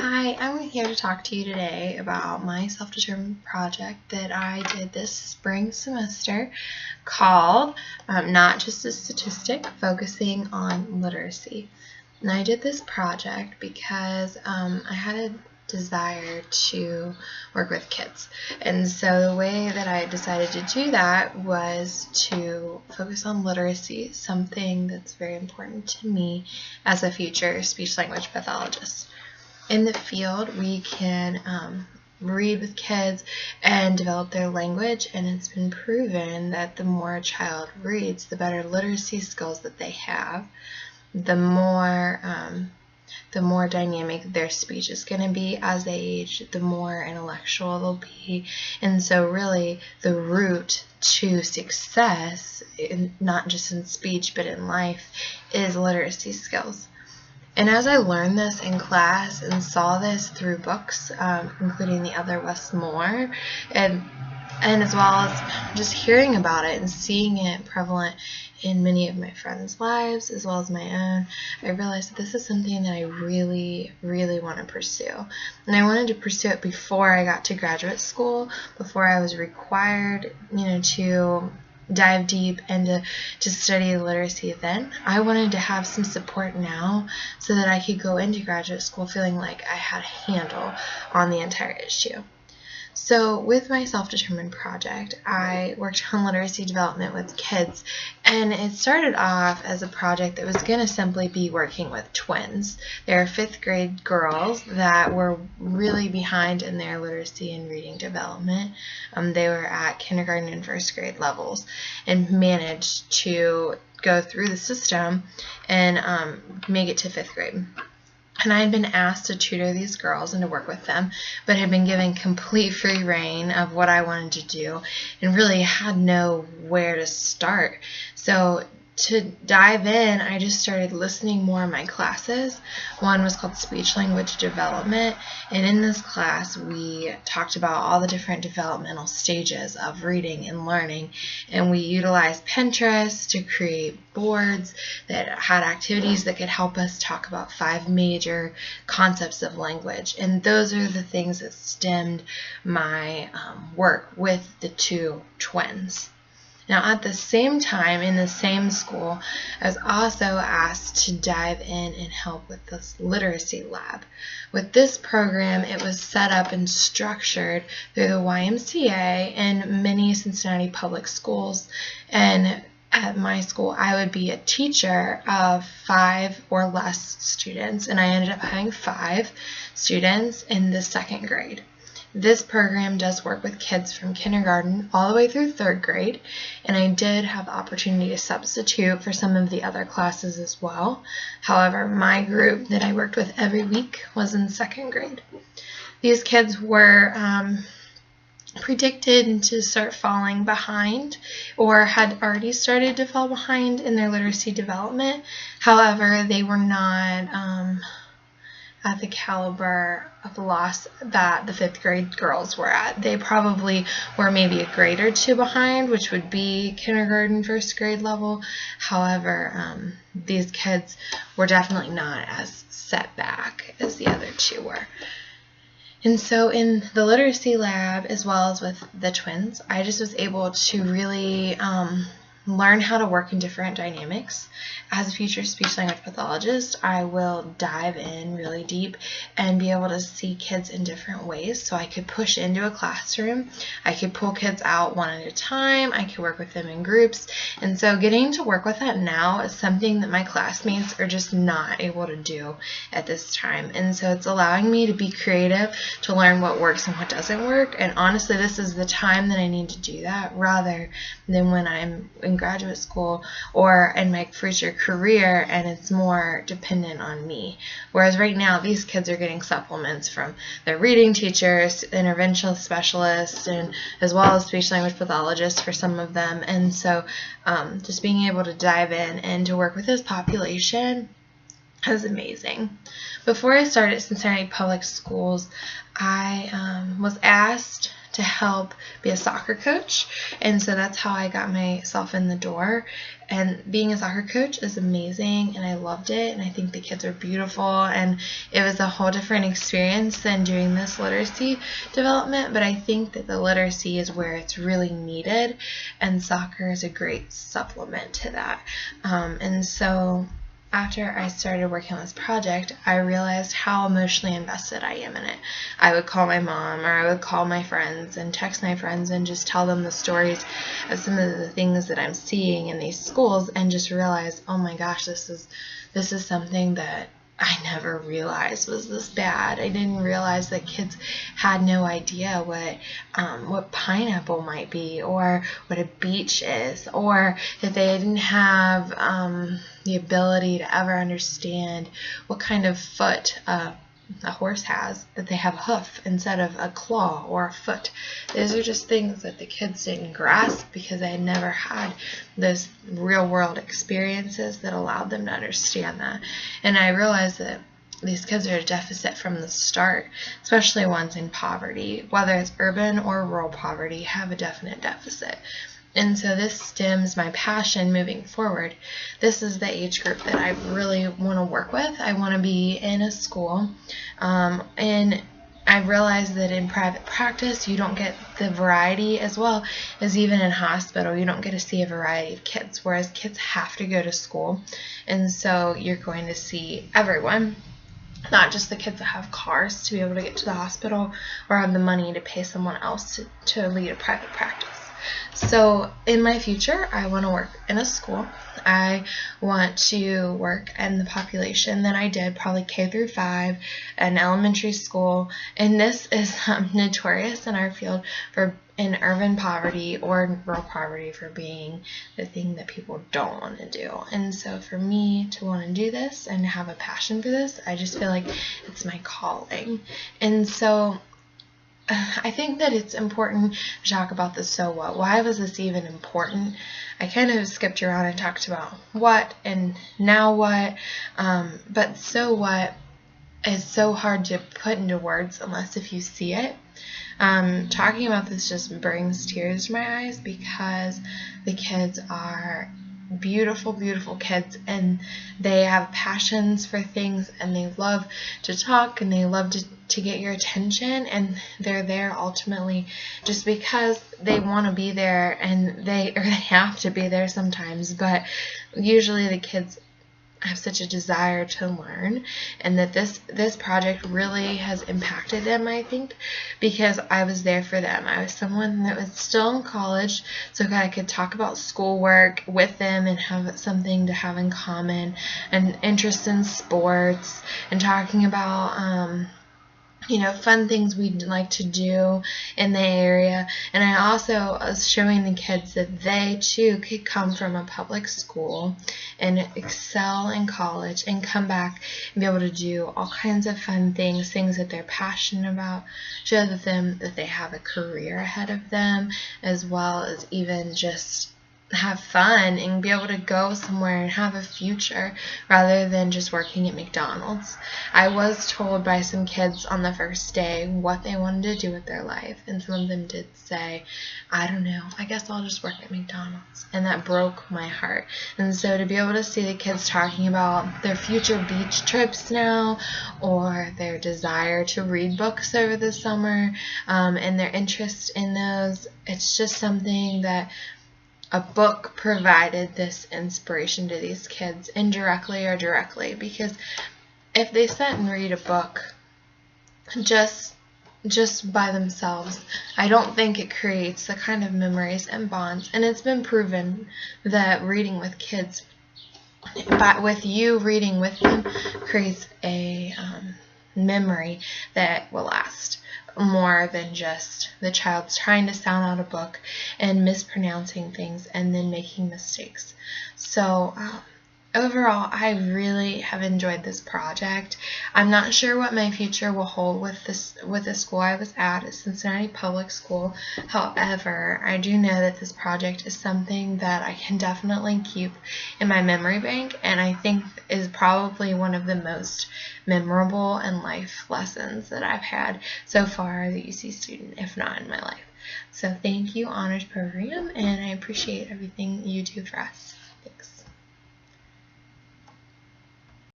Hi, I'm here to talk to you today about my self-determined project that I did this spring semester called Not Just a Statistic, Focusing on Literacy. And I did this project because I had a desire to work with kids. And so the way that I decided to do that was to focus on literacy, something that's very important to me as a future speech-language pathologist. In the field, we can read with kids and develop their language, and it's been proven that the more a child reads, the better literacy skills that they have, the more dynamic their speech is going to be as they age, the more intellectual they'll be. And so really the route to success, not just in speech but in life, is literacy skills. And as I learned this in class and saw this through books, including The Other Wes Moore, and as well as just hearing about it and seeing it prevalent in many of my friends' lives as well as my own, I realized that this is something that I really, really want to pursue. And I wanted to pursue it before I got to graduate school, before I was required, to dive deep and to study literacy then. I wanted to have some support now so that I could go into graduate school feeling like I had a handle on the entire issue. So with my self-determined project, I worked on literacy development with kids, and it started off as a project that was going to simply be working with twins. They're 5th grade girls that were really behind in their literacy and reading development. They were at kindergarten and 1st grade levels and managed to go through the system and make it to 5th grade. And I had been asked to tutor these girls and to work with them, but had been given complete free reign of what I wanted to do and really had nowhere to start. So to dive in, I just started listening more in my classes. One was called Speech Language Development, and in this class we talked about all the different developmental stages of reading and learning, and we utilized Pinterest to create boards that had activities that could help us talk about 5 major concepts of language, and those are the things that stemmed my work with the 2 twins. Now, at the same time, in the same school, I was also asked to dive in and help with this literacy lab. With this program, it was set up and structured through the YMCA and many Cincinnati public schools. And at my school, I would be a teacher of 5 or less students, and I ended up having 5 students in the 2nd grade. This program does work with kids from kindergarten all the way through 3rd grade, and I did have the opportunity to substitute for some of the other classes as well. However, my group that I worked with every week was in 2nd grade. These kids were predicted to start falling behind or had already started to fall behind in their literacy development. However, they were not at the caliber of loss that the 5th grade girls were at. They probably were maybe a grade or 2 behind, which would be kindergarten, 1st grade level. However, these kids were definitely not as set back as the other 2 were. And so in the literacy lab, as well as with the twins, I just was able to really learn how to work in different dynamics. As a future speech-language pathologist, I will dive in really deep and be able to see kids in different ways. So I could push into a classroom, I could pull kids out one at a time, I could work with them in groups. And so getting to work with that now is something that my classmates are just not able to do at this time. And so it's allowing me to be creative, to learn what works and what doesn't work. And honestly, this is the time that I need to do that rather than when I'm in graduate school or in my future career and it's more dependent on me. Whereas right now, these kids are getting supplements from their reading teachers, interventional specialists, and as well as speech language pathologists for some of them. And so just being able to dive in and to work with this population was amazing. Before I started Cincinnati Public Schools, I was asked to help be a soccer coach, and so that's how I got myself in the door. And being a soccer coach is amazing, and I loved it, and I think the kids are beautiful, and it was a whole different experience than doing this literacy development. But I think that the literacy is where it's really needed, and soccer is a great supplement to that. And so after I started working on this project, I realized how emotionally invested I am in it. I would call my mom, or I would call my friends and text my friends and just tell them the stories of some of the things that I'm seeing in these schools, and just realize, oh my gosh, this is something that I never realized was this bad. I didn't realize that kids had no idea what pineapple might be, or what a beach is, or that they didn't have the ability to ever understand what kind of foot a horse has, that they have a hoof instead of a claw or a foot. Those are just things that the kids didn't grasp because they had never had those real world experiences that allowed them to understand that. And I realized that these kids are a deficit from the start, especially ones in poverty, whether it's urban or rural poverty, have a definite deficit. And so this stems my passion moving forward. This is the age group that I really want to work with. I want to be in a school, and I realize that in private practice you don't get the variety, as well as even in hospital you don't get to see a variety of kids, whereas kids have to go to school, and so you're going to see everyone. Not just the kids that have cars to be able to get to the hospital, or have the money to pay someone else to lead a private practice. So in my future, I want to work in a school. I want to work in the population that I did, probably K through 5, an elementary school. And this is notorious in our field for in urban poverty or rural poverty for being the thing that people don't want to do. And so for me to want to do this and have a passion for this, I just feel like it's my calling. And so I think that it's important to talk about the so what. Why was this even important? I kind of skipped around and talked about what and now what, but so what is so hard to put into words unless if you see it. Talking about this just brings tears to my eyes because the kids are beautiful, beautiful kids, and they have passions for things, and they love to talk, and they love to get your attention, and they're there ultimately just because they want to be there, and they have to be there sometimes, but usually the kids have such a desire to learn, and that this project really has impacted them, I think, because I was there for them. I was someone that was still in college, so I could talk about schoolwork with them and have something to have in common, and interest in sports, and talking about fun things we'd like to do in the area. And I also was showing the kids that they too could come from a public school and excel in college and come back and be able to do all kinds of fun things that they're passionate about, show them that they have a career ahead of them, as well as even just have fun and be able to go somewhere and have a future rather than just working at McDonald's. I was told by some kids on the first day what they wanted to do with their life, and some of them did say, I don't know, I guess I'll just work at McDonald's, and that broke my heart. And so to be able to see the kids talking about their future beach trips now, or their desire to read books over the summer, and their interest in those, it's just something that a book provided this inspiration to these kids, indirectly or directly, because if they sit and read a book just by themselves, I don't think it creates the kind of memories and bonds. And it's been proven that reading with kids, but with you reading with them, creates a memory that will last more than just the child's trying to sound out a book and mispronouncing things and then making mistakes. So overall, I really have enjoyed this project. I'm not sure what my future will hold with the school I was at Cincinnati Public School. However, I do know that this project is something that I can definitely keep in my memory bank, and I think is probably one of the most memorable and life lessons that I've had so far as a UC student, if not in my life. So thank you, Honors Program, and I appreciate everything you do for us. Thanks.